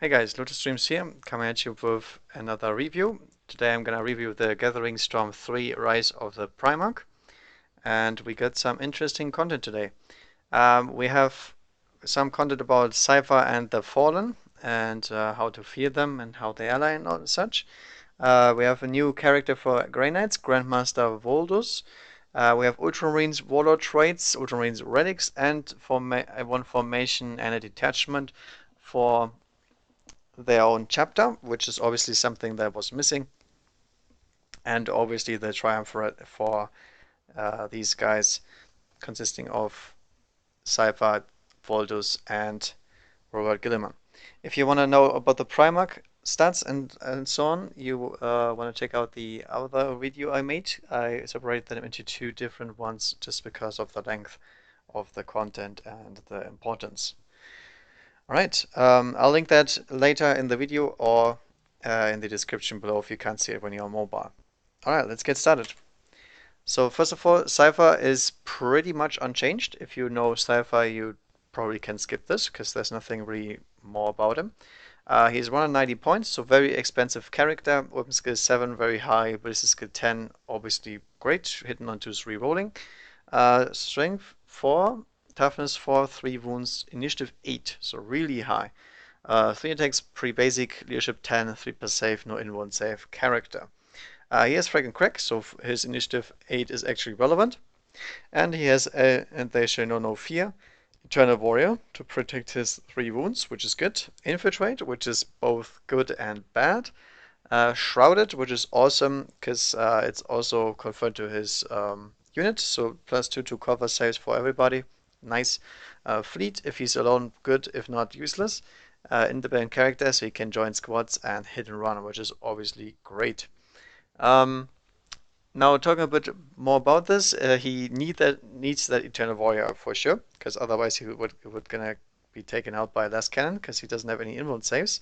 Hey guys, Lotus Streams here, coming at you with another review. Today I'm gonna review the Gathering Storm 3 Rise of the Primarch, and we got some interesting content today. We have some content about Cypher and the Fallen, and how to fear them and how they ally and all such. We have a new character for Grey Knights, Grandmaster Voldus. We have Ultramarines Warlord traits, Ultramarines Relics, and one formation and a detachment for their own chapter, which is obviously something that was missing, and obviously the Triumvirate for these guys, consisting of Cypher, Voldus, and Robert Gilliman. If you want to know about the Primarch stats and so on, you want to check out the other video I made. I separated them into two different ones just because of the length of the content and the importance. All right, I'll link that later in the video or in the description below if you can't see it when you're on mobile. All right, let's get started. So first of all, Cypher is pretty much unchanged. If you know Cypher, you probably can skip this because there's nothing really more about him. He's 190 points, so very expensive character. Weapon skill 7, very high. Ballistic skill 10, obviously great. Hitting on 2's re-rolling. Strength 4, toughness 4, 3 wounds, initiative 8, so really high. 3 attacks, pretty basic, leadership 10, 3 per save, no inborn save character. He has Frag and Crack, so his initiative 8 is actually relevant. And he has and they shall know no fear, Eternal Warrior to protect his 3 wounds, which is good. Infiltrate, which is both good and bad. Shrouded, which is awesome because it's also conferred to his unit, so +2 to cover saves for everybody. Nice. Fleet, if he's alone, good, if not useless. Independent character, so he can join squads and hit and run, which is obviously great. Um, Now talking a bit more about this, he needs that Eternal Warrior for sure, because otherwise he would gonna be taken out by last cannon, because he doesn't have any inbound saves.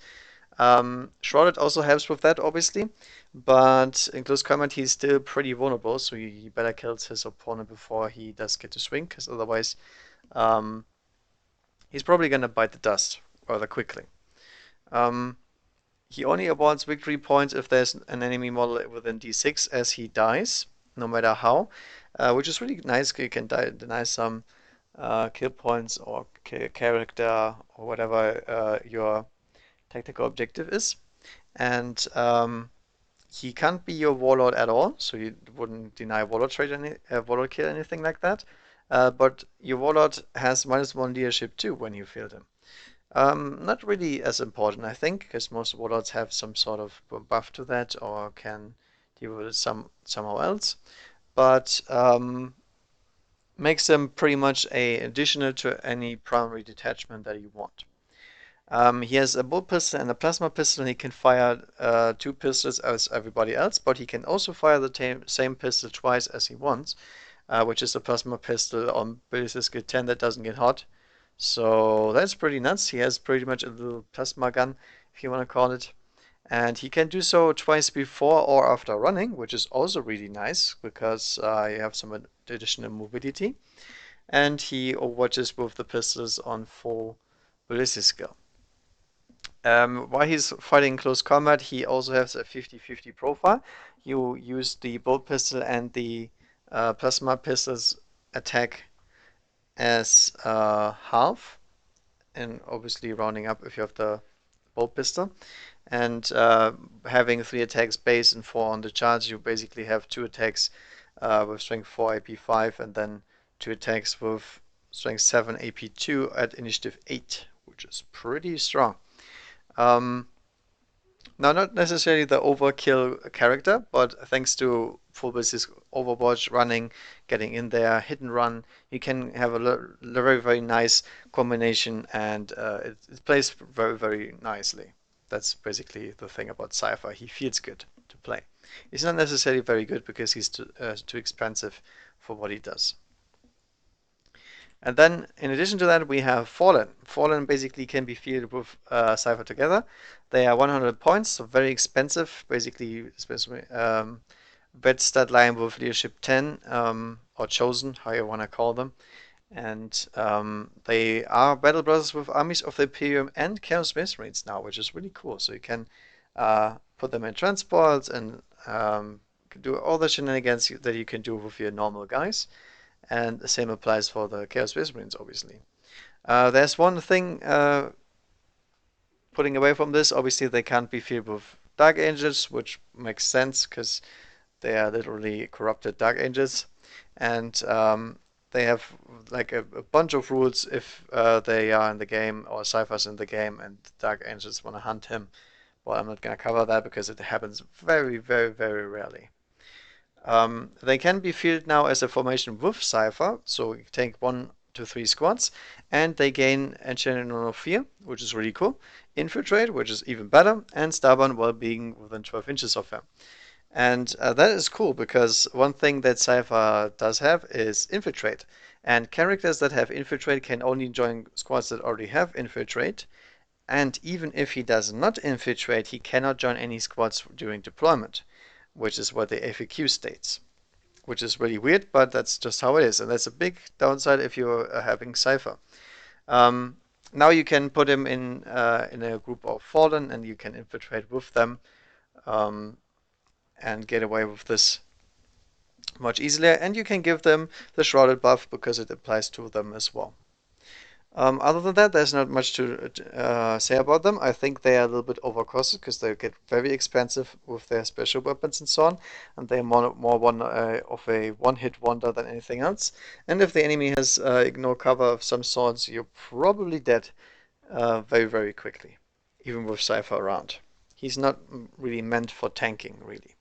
Shrouded also helps with that, obviously, but in close combat he's still pretty vulnerable, so he better kills his opponent before he does get to swing, because otherwise um, he's probably gonna bite the dust rather quickly. Um, he only awards victory points if there's an enemy model within D6 as he dies, no matter how, which is really nice. You can deny some kill points or character or whatever your tactical objective is. And he can't be your warlord at all, so you wouldn't deny warlord trade warlord kill anything like that. But your warlord has -1 leadership too when you field him. Not really as important, I think, because most warlords have some sort of buff to that or can deal with it somehow else. But makes them pretty much a additional to any primary detachment that you want. He has a bolt pistol and a plasma pistol, and he can fire 2 pistols as everybody else, but he can also fire the same pistol twice as he wants, which is a plasma pistol on ballistic skill 10 that doesn't get hot. So that's pretty nuts. He has pretty much a little plasma gun, if you want to call it. And he can do so twice before or after running, which is also really nice because you have some additional mobility. And he overwatches both the pistols on full ballistic skill. While he's fighting close combat, he also has a 50-50 profile. You use the bolt pistol and the plasma pistol's attack as half, and obviously rounding up if you have the bolt pistol. And having 3 attacks base and 4 on the charge, you basically have 2 attacks with strength 4 AP 5 and then 2 attacks with strength 7 AP 2 at initiative 8, which is pretty strong. Now, not necessarily the overkill character, but thanks to full basis Overwatch running, getting in there, hit and run, you can have a very, very nice combination and it plays very, very nicely. That's basically the thing about Cypher. He feels good to play. He's not necessarily very good because he's too expensive for what he does. And then, in addition to that, we have Fallen. Fallen basically can be fielded with Cypher together. They are 100 points, so very expensive. Basically, especially red stat line with leadership 10 or chosen, how you want to call them. And they are battle brothers with armies of the Imperium and Chaos Space Marines now, which is really cool. So you can put them in transports and do all the shenanigans that you can do with your normal guys. And the same applies for the Chaos Space Marines, obviously. There's one thing putting away from this. Obviously, they can't be filled with Dark Angels, which makes sense because they are literally corrupted Dark Angels. And they have like a bunch of rules if they are in the game or Cypher's in the game and Dark Angels want to hunt him. Well, I'm not going to cover that because it happens very, very, very rarely. They can be fielded now as a formation with Cypher, so you take 1 to 3 squads, and they gain Enchanted of Fear, which is really cool, Infiltrate, which is even better, and Stubborn while being within 12 inches of him. And that is cool because one thing that Cypher does have is Infiltrate. And characters that have Infiltrate can only join squads that already have Infiltrate. And even if he does not infiltrate, he cannot join any squads during deployment, which is what the FAQ states. Which is really weird, but that's just how it is. And that's a big downside if you're having Cypher. Um, Now you can put him in a group of Fallen and you can infiltrate with them um, and get away with this much easier. And you can give them the Shrouded buff because it applies to them as well. Other than that, there's not much to say about them. I think they are a little bit overcosted because they get very expensive with their special weapons and so on, and they're more of a one-hit wonder than anything else. And if the enemy has ignore cover of some sorts, you're probably dead very, very quickly, even with Cypher around. He's not really meant for tanking, really.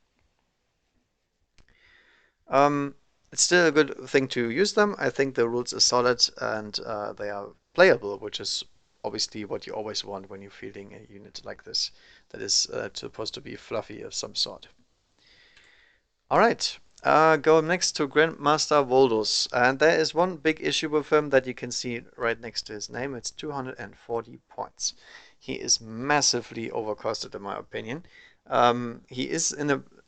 Um, it's still a good thing to use them. I think the rules are solid and they are playable, which is obviously what you always want when you're fielding a unit like this that is supposed to be fluffy of some sort. All right, go next to Grandmaster Voldus, and there is one big issue with him that you can see right next to his name. It's 240 points. He is massively overcosted, in my opinion. He is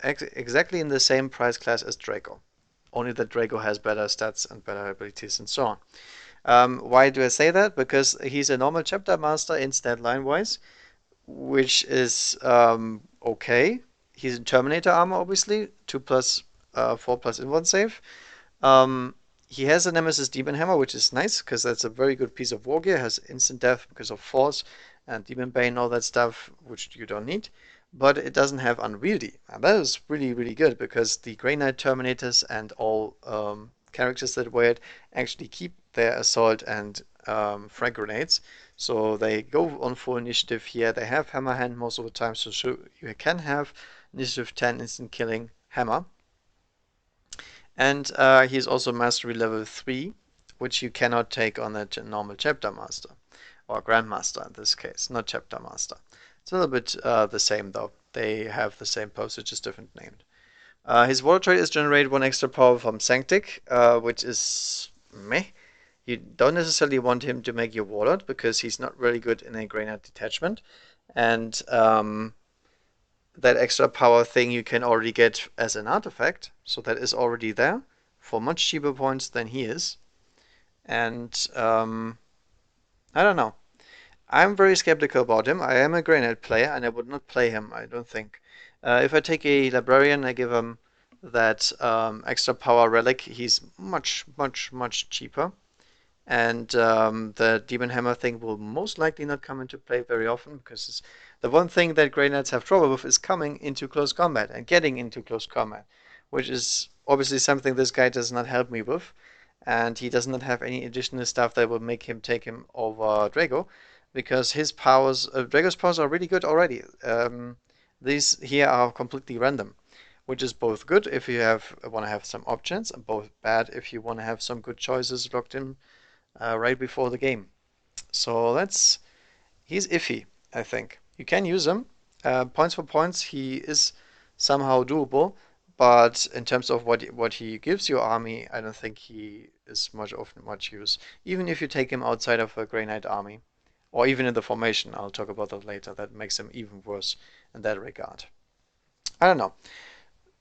exactly in the same price class as Draco, only that Draco has better stats and better abilities and so on. Why do I say that? Because he's a normal chapter master in stat line wise, which is okay. He's in Terminator armor, obviously, 2 plus 4 plus in 1 save. Um, he has a Nemesis Demon Hammer, which is nice because that's a very good piece of war gear. It has instant death because of Force and Demon Bane, all that stuff, which you don't need. But it doesn't have Unwieldy. And that is really, really good because the Grey Knight Terminators and all characters that wear it actually keep their assault and frag grenades. So they go on full initiative here. They have Hammer Hand most of the time, so you can have initiative 10 instant killing Hammer. And he's also mastery level 3, which you cannot take on a normal chapter master, or grandmaster in this case, not chapter master. It's a little bit the same though. They have the same postage, just different named. His water trait is generate 1 extra power from Sanctic, which is meh. You don't necessarily want him to make your Warlord because he's not really good in a Grey Knight detachment. And that extra power thing you can already get as an artifact, so that is already there for much cheaper points than he is. And I don't know. I'm very skeptical about him. I am a Grey Knight player and I would not play him, I don't think. If I take a Librarian, I give him that extra power relic. He's much, much, much cheaper. And the Demon Hammer thing will most likely not come into play very often because it's the one thing that Grey Knights have trouble with is coming into close combat and getting into close combat, which is obviously something this guy does not help me with. And he does not have any additional stuff that will make him take him over Drago because his powers, Drago's powers are really good already. These here are completely random, which is both good if you want to have some options and both bad if you want to have some good choices locked in right before the game. So he's iffy, I think. You can use him. Points for points, he is somehow doable, but in terms of what he gives your army, I don't think he is much use. Even if you take him outside of a Grey Knight army, or even in the formation, I'll talk about that later. That makes him even worse in that regard. I don't know.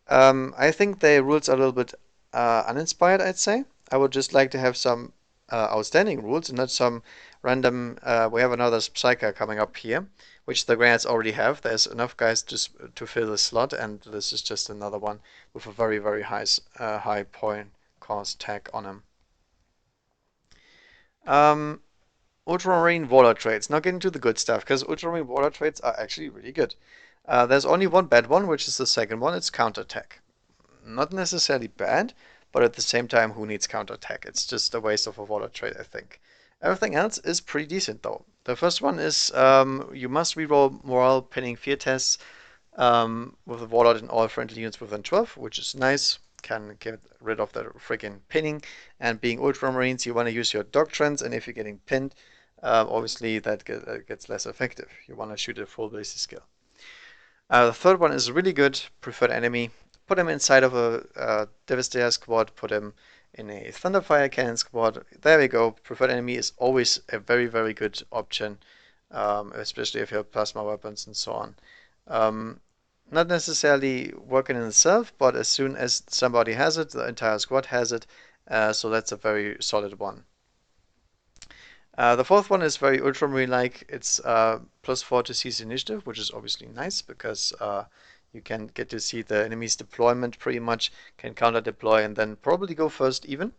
I think the rules are a little bit uninspired, I'd say. I would just like to have some outstanding rules and not some random. We have another Psyker coming up here, which the Granites already have. There's enough guys to fill the slot, and this is just another one with a very, very high point cost tag on him. Um, Ultramarine Warlord traits. Now getting to the good stuff, because Ultramarine Warlord traits are actually really good. There's only one bad one, which is the second one. It's counterattack. Not necessarily bad, but at the same time, who needs counterattack? It's just a waste of a Warlord trait, I think. Everything else is pretty decent, though. The first one is you must reroll morale pinning fear tests with the Warlord in all friendly units within 12, which is nice. Can get rid of the freaking pinning. And being Ultramarines, you want to use your doctrines, and if you're getting pinned, obviously that gets less effective. You want to shoot a full ballistic skill. The third one is really good. Preferred enemy. Put him inside of a Devastator squad. Put him in a Thunderfire Cannon squad. There we go. Preferred enemy is always a very, very good option, especially if you have plasma weapons and so on. Not necessarily working in itself, but as soon as somebody has it, the entire squad has it. So that's a very solid one. The fourth one is very Ultramarine-like. It's +4 to seize initiative, which is obviously nice because you can get to see the enemy's deployment pretty much, can counter deploy and then probably go first even.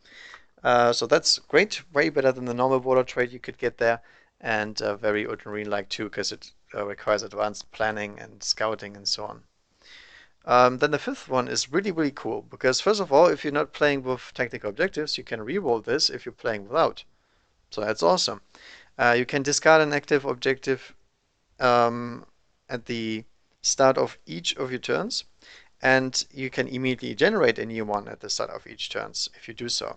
So that's great, way better than the normal Warlord trait you could get there, and very Ultramarine-like too because it requires advanced planning and scouting and so on. Then the fifth one is really, really cool because first of all, if you're not playing with tactical objectives, you can reroll this if you're playing without. So that's awesome. You can discard an active objective at the start of each of your turns, and you can immediately generate a new one at the start of each turns if you do so.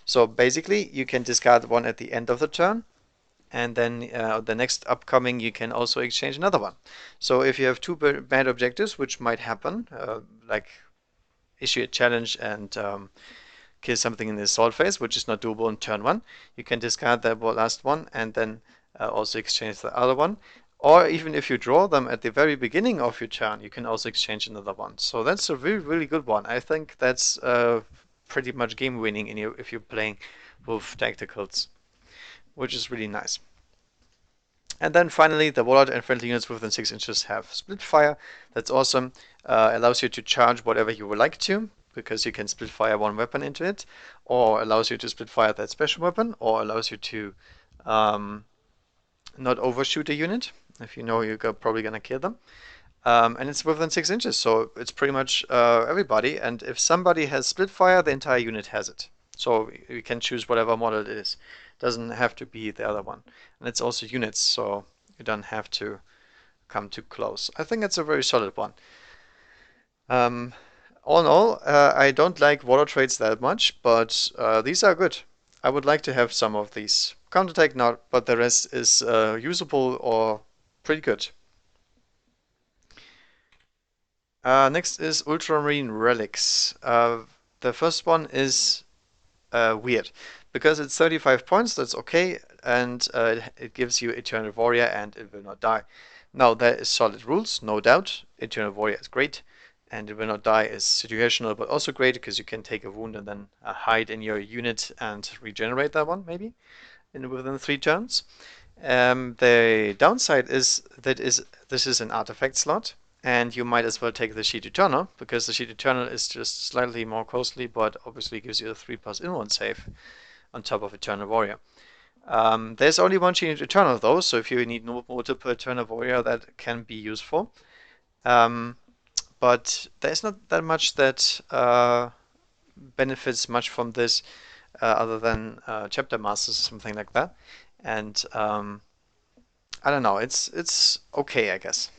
So basically, you can discard one at the end of the turn, and then the next upcoming you can also exchange another one. So if you have two bad objectives, which might happen, like issue a challenge and kill something in the assault phase, which is not doable in turn one, you can discard the last one and then also exchange the other one. Or even if you draw them at the very beginning of your turn, you can also exchange another one. So that's a really, really good one. I think that's pretty much game winning if you're playing with tacticals, which is really nice. And then finally, the Warlord and friendly units within 6 inches have split fire. That's awesome. Allows you to charge whatever you would like to, because you can split fire one weapon into it, or allows you to split fire that special weapon, or allows you to not overshoot a unit if you know you're probably going to kill them. And it's within 6 inches, so it's pretty much everybody. And if somebody has split fire, the entire unit has it. So you can choose whatever model it is. Doesn't have to be the other one. And it's also units, so you don't have to come too close. I think it's a very solid one. All in all, I don't like Warlord traits that much, but these are good. I would like to have some of these. Counterattack not, but the rest is usable or pretty good. Next is Ultramarine Relics. The first one is weird because it's 35 points, that's okay, and it gives you Eternal Warrior and it will not die. Now, there is solid rules, no doubt. Eternal Warrior is great, and it will not die is situational, but also great because you can take a wound and then hide in your unit and regenerate that one, maybe, within 3 turns. The downside is that this is an artifact slot, and you might as well take the Sheet Eternal, because the Sheet Eternal is just slightly more costly, but obviously gives you a 3+ in-1 save on top of Eternal Warrior. There's only one Sheet Eternal though, so if you need multiple Eternal Warrior, that can be useful. But there's not that much that benefits much from this other than Chapter Masters or something like that. And I don't know, it's okay, I guess.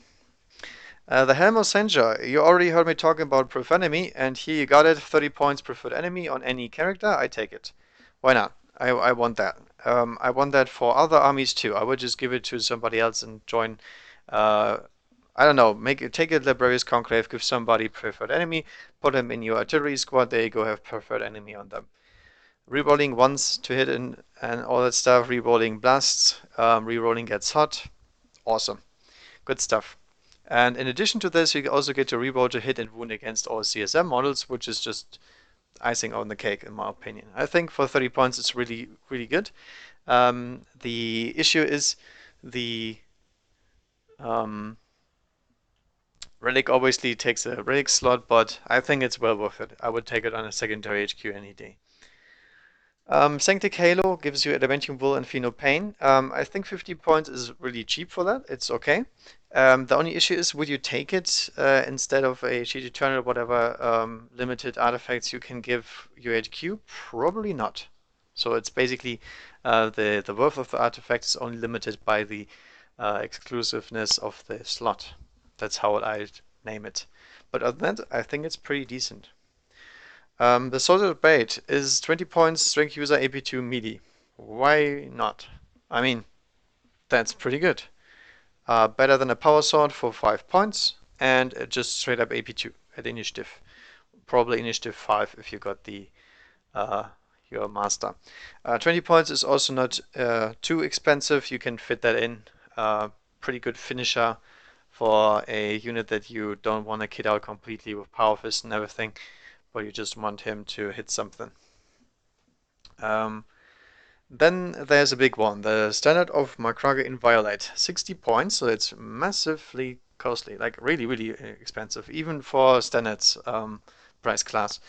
The Helm of Senja, you already heard me talking about preferred enemy, and here you got it, 30 points preferred enemy on any character, I take it. Why not? I want that. I want that for other armies too. I would just give it to somebody else and join, I don't know, take a Librarius Conclave, give somebody preferred enemy, put them in your artillery squad, there you go, have preferred enemy on them. Rerolling once to hit and all that stuff, rerolling blasts, rerolling gets hot, awesome, good stuff. And in addition to this, you also get to reroll to hit and wound against all CSM models, which is just icing on the cake, in my opinion. I think for 30 points, it's really, really good. The issue is the um, relic obviously takes a relic slot, but I think it's well worth it. I would take it on a secondary HQ any day. Sanctic Halo gives you Adamantium Wool and Feel No Pain. I think 50 points is really cheap for that. It's okay. The only issue is, would you take it instead of a Sheet Eternal, whatever limited artifacts you can give your HQ? Probably not. So it's basically the worth of the artifact is only limited by the exclusiveness of the slot. That's how I'd name it. But other than that, I think it's pretty decent. The Sorcerer Bait is 20 points, strength user, AP2 melee. Why not? I mean, that's pretty good. Better than a Power Sword for 5 points, and just straight up AP2 at initiative. Probably initiative 5 if you got the your master. 20 points is also not too expensive. You can fit that in. Pretty good finisher for a unit that you don't want to kit out completely with Power Fist and everything, but you just want him to hit something. Then there's a big one, the Standard of Macrage Inviolate. 60 points, so it's massively costly, like really, really expensive, even for standards price class.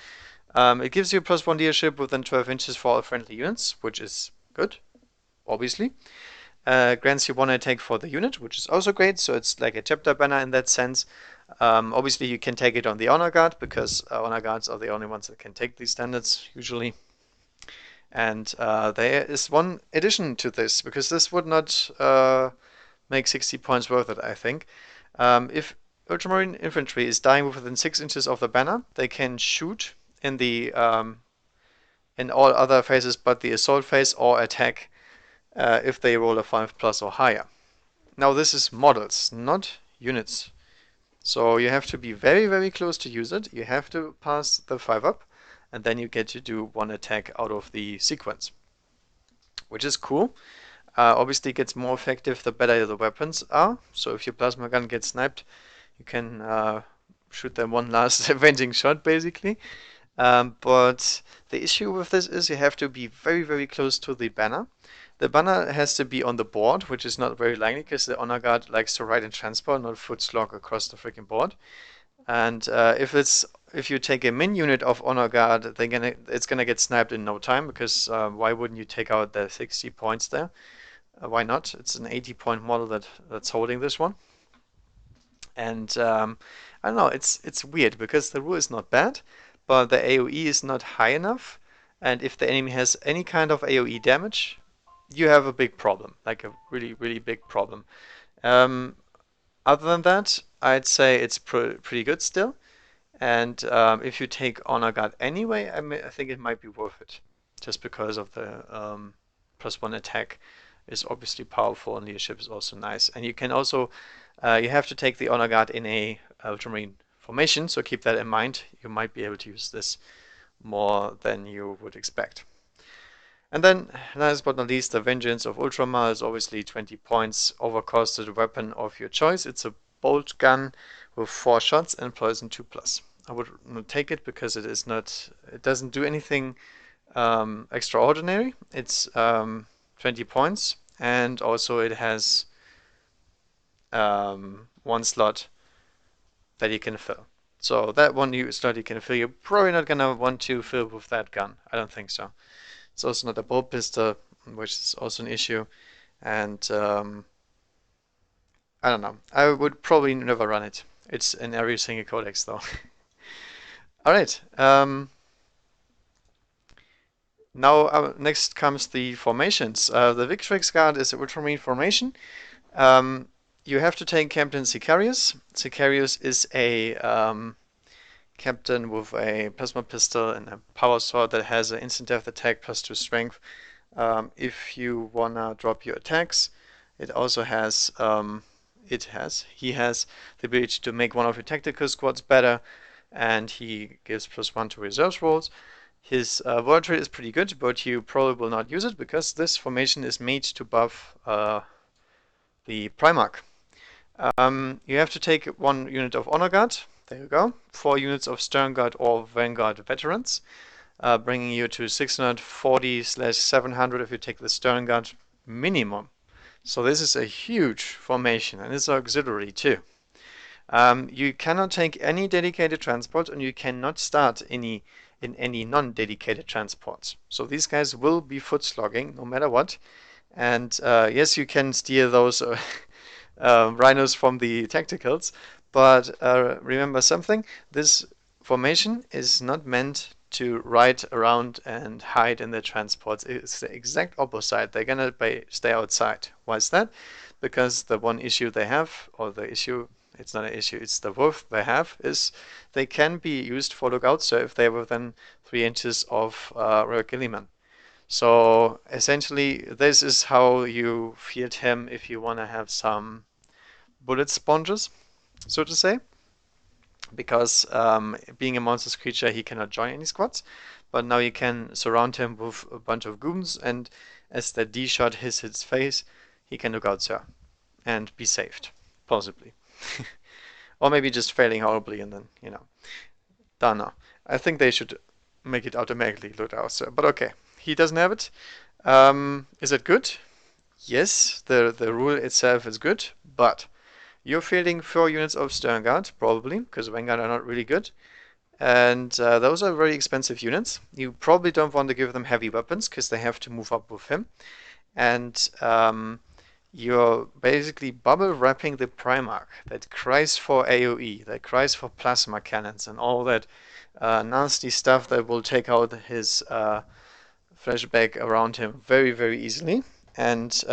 It gives you +1 leadership within 12 inches for all friendly units, which is good, obviously. Grants you 1 attack for the unit, which is also great, so it's like a chapter banner in that sense. Obviously, you can take it on the Honor Guard, because Honor Guards are the only ones that can take these standards, usually. And there is one addition to this, because this would not make 60 points worth it, I think. If Ultramarine Infantry is dying within 6 inches of the banner, they can shoot in the in all other phases but the assault phase, or attack if they roll a 5+ or higher. Now this is models, not units. So you have to be very, very close to use it. You have to pass the 5 up, and then you get to do 1 attack out of the sequence, which is cool. Obviously it gets more effective the better the weapons are. So if your plasma gun gets sniped, you can shoot them one last avenging shot, basically. But the issue with this is you have to be very, very close to the banner. The banner has to be on the board, which is not very likely because the Honor Guard likes to ride in transport, not foot slog across the freaking board. And if you take a min unit of Honor Guard, it's gonna get sniped in no time, because why wouldn't you take out the 60 points there? Why not? It's an 80-point model that's holding this one. And I don't know, it's weird because the rule is not bad, but the AoE is not high enough. And if the enemy has any kind of AoE damage, you have a big problem, like a really, really big problem. Other than that, I'd say it's pretty good still. And if you take Honor Guard anyway, I think it might be worth it, just because of the +1 attack is obviously powerful, and leadership is also nice. And you can also, you have to take the Honor Guard in a Ultramarine formation, so keep that in mind. You might be able to use this more than you would expect. And then, last but not least, the Vengeance of Ultramar is obviously 20 points, overcosted weapon of your choice. It's a bolt gun with 4 shots and poison 2+. I would not take it because it doesn't do anything extraordinary. It's 20 points, and also it has 1 slot that you can fill. So that one slot you can fill, you're probably not gonna want to fill with that gun. I don't think so. It's also not a bolt pistol, which is also an issue. And I don't know. I would probably never run it. It's in every single codex though. Alright. Now next comes the formations. The Victrix Guard is an Ultramarine formation. You have to take Captain Sicarius. Sicarius is a captain with a plasma pistol and a power sword that has an instant death attack +2 strength. If you wanna drop your attacks, it also has he has the ability to make one of your tactical squads better, and he gives +1 to reserves rolls. His word trait is pretty good, but you probably will not use it because this formation is made to buff the Primarch. You have to take 1 unit of Honor Guard. There you go. 4 units of Stern Guard or Vanguard veterans. bringing you to 640/700 if you take the Stern Guard minimum. So this is a huge formation, and it's auxiliary too. You cannot take any dedicated transport, and you cannot start in any non-dedicated transports. So these guys will be foot slogging no matter what. And yes, you can steer those rhinos from the tacticals, but remember something: this formation is not meant to ride around and hide in the transports. It's the exact opposite. They're gonna stay outside. Why is that? Because the one issue they have, or the issue, it's not an issue, it's the worth they have, is they can be used for lookouts, so if they're within 3 inches of Royal Gilliman. So essentially, this is how you field him if you want to have some bullet sponges, so to say. Because being a monstrous creature, he cannot join any squads. But now you can surround him with a bunch of goons, and as the D shot hits his face, he can look out, sir, and be saved, possibly. Or maybe just failing horribly and then, don't know. I think they should make it automatically look out, sir. But okay, he doesn't have it. Is it good? Yes, the rule itself is good, but you're fielding 4 units of Stern Guard, probably, because Vanguard are not really good. And those are very expensive units. You probably don't want to give them heavy weapons, because they have to move up with him. And you're basically bubble wrapping the Primarch that cries for AoE, that cries for plasma cannons, and all that nasty stuff that will take out his flashback around him very, very easily. And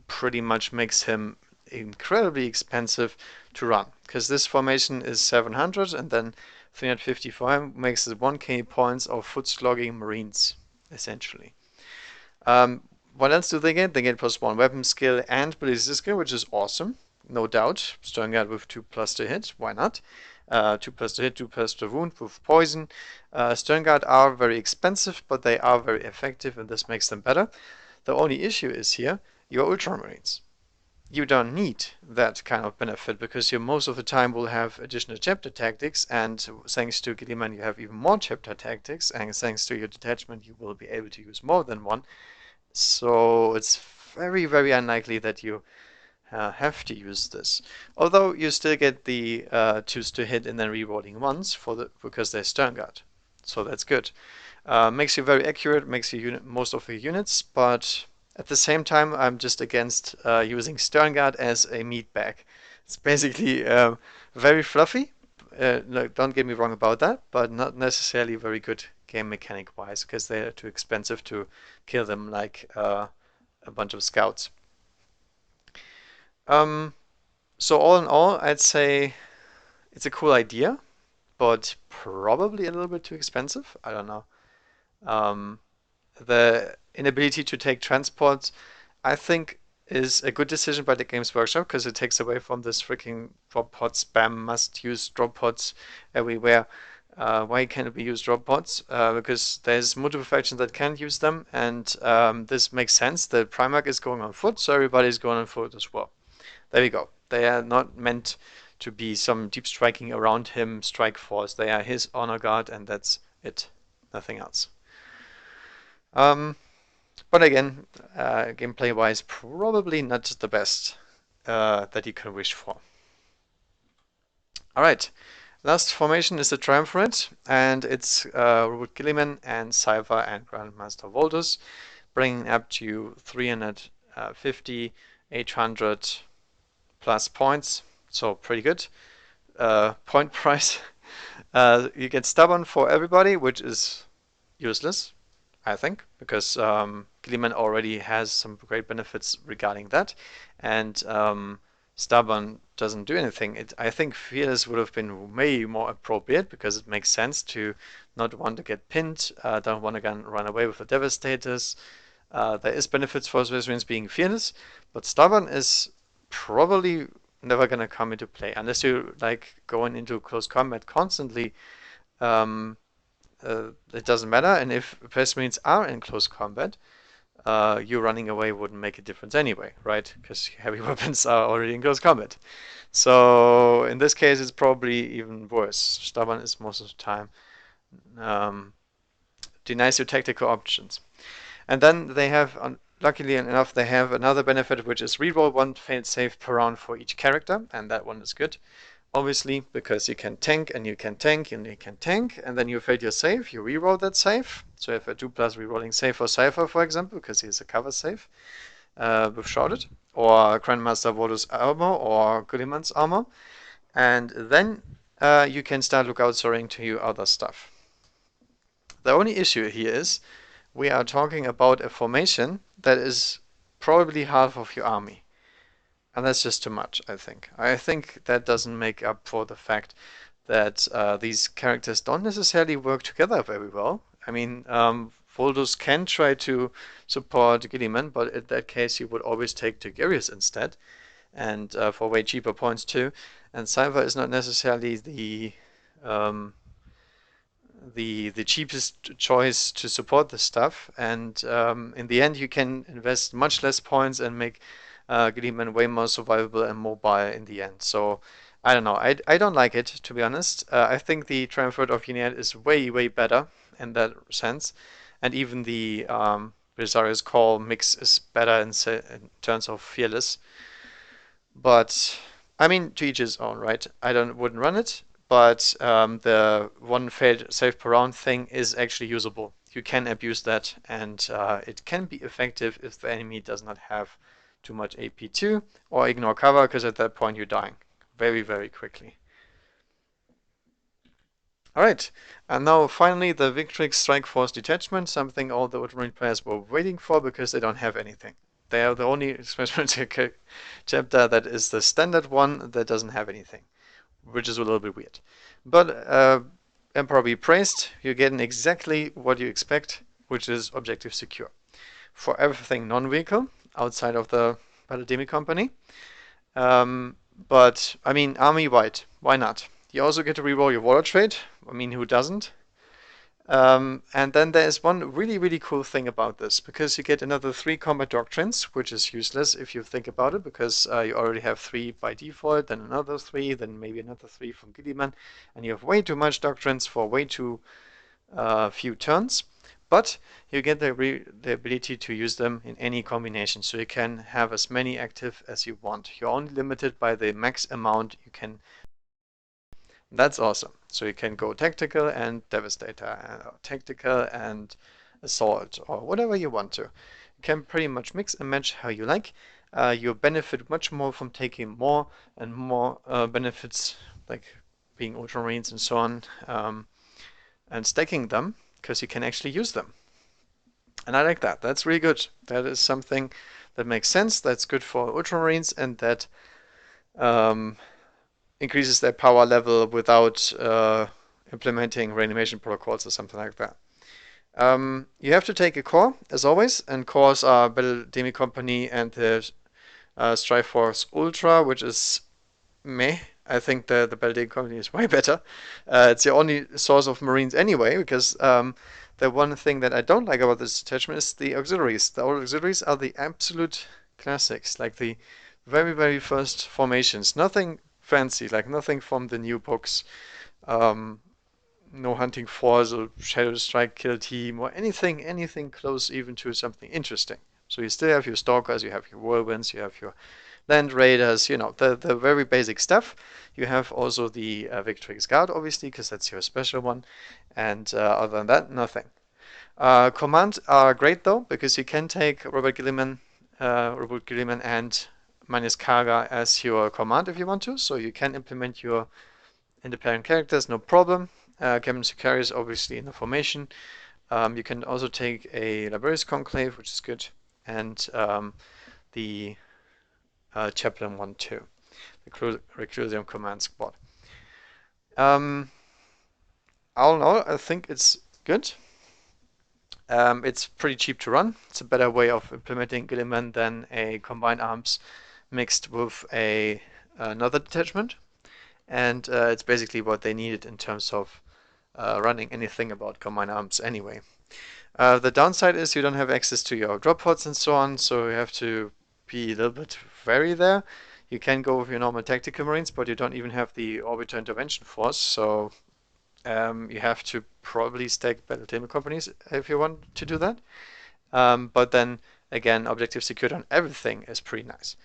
pretty much makes him incredibly expensive to run, because this formation is 700 and then 355 makes it 1k points of foot slogging Marines, essentially. What else do they get? They get +1 weapon skill and ballistic skill, which is awesome, no doubt. Stern Guard with 2+ to hit, why not? 2+ to hit, 2+ to wound with poison. Stern Guard are very expensive, but they are very effective, and this makes them better. The only issue is here, your Ultramarines. You don't need that kind of benefit because you most of the time will have additional chapter tactics, and thanks to Gilliman you have even more chapter tactics, and thanks to your detachment you will be able to use more than one. So it's very, very unlikely that you have to use this. Although you still get the 2s to hit and then rewarding 1s because they're Stern Guard. So that's good. Makes you very accurate, makes you most of your units, but at the same time, I'm just against using Stern Guard as a meat bag. It's basically very fluffy. No, don't get me wrong about that, but not necessarily very good game mechanic wise, because they're too expensive to kill them like a bunch of scouts. So all in all, I'd say it's a cool idea, but probably a little bit too expensive. I don't know. The inability to take transports, I think, is a good decision by the Games Workshop because it takes away from this freaking drop pod spam, must use drop pods everywhere. Why can't we use drop pods? Because there's multiple factions that can't use them, and this makes sense. The Primarch is going on foot, so everybody's going on foot as well. There we go. They are not meant to be some deep striking around him strike force. They are his honor guard, and that's it. Nothing else. But again, gameplay-wise, probably not the best that you can wish for. All right, last formation is the Triumvirate, and it's Robert Gilliman and Cypher and Grandmaster Voldus, bringing up to 350, 800 plus points, so pretty good. Point price. You get Stubborn for everybody, which is useless, I think, because Gilliman already has some great benefits regarding that, and Stubborn doesn't do anything. I think Fearless would have been way more appropriate because it makes sense to not want to get pinned, don't want to run away with the Devastators. There is benefits for Swiss being Fearless, but Stubborn is probably never gonna come into play unless you like going into close combat constantly. It doesn't matter, and if Space Marines are in close combat, you running away wouldn't make a difference anyway, right? Because heavy weapons are already in close combat. So in this case, it's probably even worse. Stubborn is most of the time denies you tactical options. And then they have, luckily enough, they have another benefit, which is reroll one failed save per round for each character, and that one is good. Obviously, because you can tank and you can tank and you can tank, and then you failed your save, you reroll that save. So if a 2+ rerolling save for Cypher, for example, because he's a cover save with Shrouded, or Grandmaster Voldus armor, or Gulliman's armor, and then you can start lookout soaring to your other stuff. The only issue here is we are talking about a formation that is probably half of your army. And that's just too much, I think. I think that doesn't make up for the fact that these characters don't necessarily work together very well. I mean, Voldus can try to support Gilliman, but in that case, you would always take Tigurius instead, and for way cheaper points too. And Cypher is not necessarily the cheapest choice to support this stuff, and in the end you can invest much less points and make Gilliman way more survivable and mobile in the end. So I don't know, I don't like it, to be honest. I think the Triumvirate of Uniad is way better in that sense, and even the Belisarius Call mix is better in terms of fearless. But I mean, to each his own, right? Wouldn't run it, but the one failed save per round thing is actually usable. You can abuse that, and it can be effective if the enemy does not have too much AP2 or ignore cover, because at that point you're dying very quickly. Alright, and now finally the Victrix Strike Force Detachment, something all the Ultramarine players were waiting for because they don't have anything. They are the only special chapter that is the standard one that doesn't have anything, which is a little bit weird. But Emperor be praised, you're getting exactly what you expect, which is objective secure. For everything non-vehicle, outside of the Battle Company. But, I mean, army-wide, why not? You also get to reroll your Warlord trait. I mean, who doesn't? And then there is one really cool thing about this, because you get another 3 combat doctrines, which is useless if you think about it, because you already have 3 by default, then another 3, then maybe another 3 from Gilliman, and you have way too much doctrines for way too few turns. But you get the ability to use them in any combination, so you can have as many active as you want. You're only limited by the max amount you can. That's awesome. So you can go tactical and devastator, or tactical and assault, or whatever you want to. You can pretty much mix and match how you like. You benefit much more from taking more and more benefits, like being Ultramarines and so on, and stacking them, because you can actually use them. And I like that. That's really good. That is something that makes sense. That's good for Ultramarines, and that increases their power level without implementing reanimation protocols or something like that. You have to take a core, as always, and cores are Battle Company and the Strike Force Ultra, which is meh. I think the Battle Company is way better. It's the only source of Marines anyway, because the one thing that I don't like about this detachment is the auxiliaries. The old auxiliaries are the absolute classics, like the very first formations. Nothing fancy, like nothing from the new books. No hunting force or shadow strike kill team or anything close even to something interesting. So you still have your stalkers, you have your whirlwinds, you have your land raiders, you know, the very basic stuff. You have also the Victrix Guard, obviously, because that's your special one. And other than that, nothing. Commands are great though, because you can take Robert Gilliman and Magnus Karga as your command if you want to. So you can implement your independent characters, no problem. Captain Sicarius obviously in the formation. You can also take a Laborious Conclave, which is good, and the Chaplain one too, the Reclusium Command Squad. All in all, I think it's good. It's pretty cheap to run. It's a better way of implementing Gilliman than a combined arms mixed with another detachment, and it's basically what they needed in terms of running anything about combined arms anyway. The downside is you don't have access to your drop pods and so on, so you have to be a little bit wary there. You can go with your normal tactical marines, but you don't even have the Orbital Intervention Force, so You have to probably stack battle taming companies if you want to do that. But then again, objective secured on everything is pretty nice.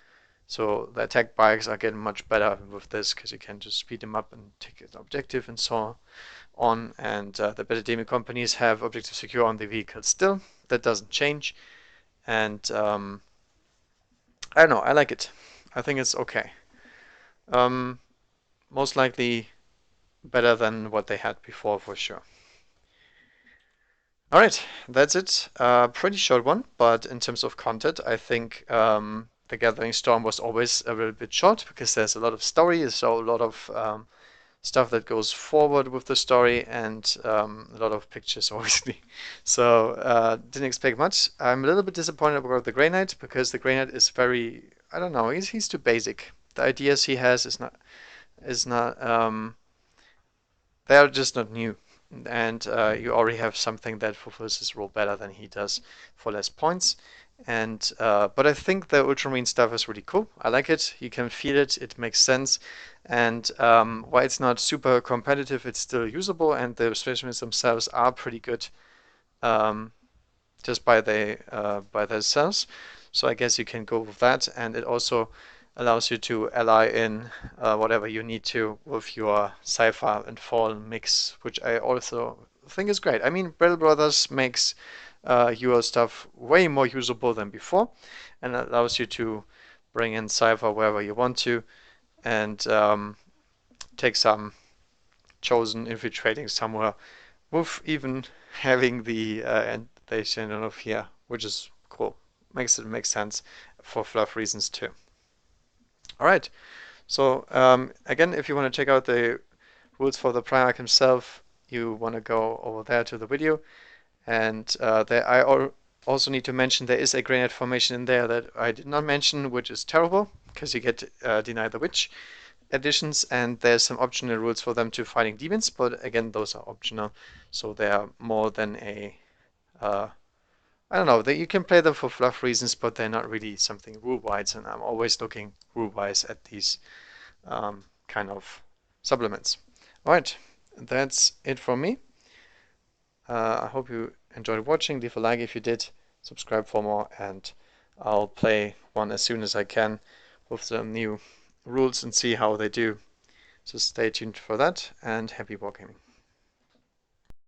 So the attack bikes are getting much better with this because you can just speed them up and take an objective and so on. And the battle taming companies have objective secure on the vehicle still. That doesn't change. And I don't know, I like it. I think it's okay. Um, Most likely better than what they had before for sure. All right, that's it. Pretty short one, but in terms of content, I think the Gathering Storm was always a little bit short because there's a lot of story, so a lot of stuff that goes forward with the story, and a lot of pictures, obviously. So didn't expect much. I'm a little bit disappointed about the Grey Knight because the Grey Knight is very, I don't know, he's too basic. The ideas he has is not they are just not new. And you already have something that fulfills his role better than he does for less points. And but I think the Ultramarine stuff is really cool. I like it. You can feel it. It makes sense. And while it's not super competitive, it's still usable. And the specimens themselves are pretty good um, just by themselves. So I guess you can go with that. And it also allows you to ally in whatever you need to with your Cypher and Fallen mix, which I also think is great. I mean, Battle Brothers makes your stuff way more usable than before and allows you to bring in Cypher wherever you want to and take some chosen infiltrating somewhere with even having the Invasion of here, which is cool. Makes it make sense for fluff reasons too. All right. So again, if you want to check out the rules for the Primarch himself, you want to go over there to the video. And there I also need to mention there is a granite formation in there that I did not mention, which is terrible because you get Deny the Witch additions, and there's some optional rules for them to fighting demons, but again, those are optional, so they are more than a I don't know, you can play them for fluff reasons, but they're not really something rule-wise, and I'm always looking rule-wise at these kind of supplements. All right, that's it from me. I hope you enjoyed watching. Leave a like if you did, subscribe for more, and I'll play one as soon as I can with some new rules and see how they do. So stay tuned for that, and happy wargaming.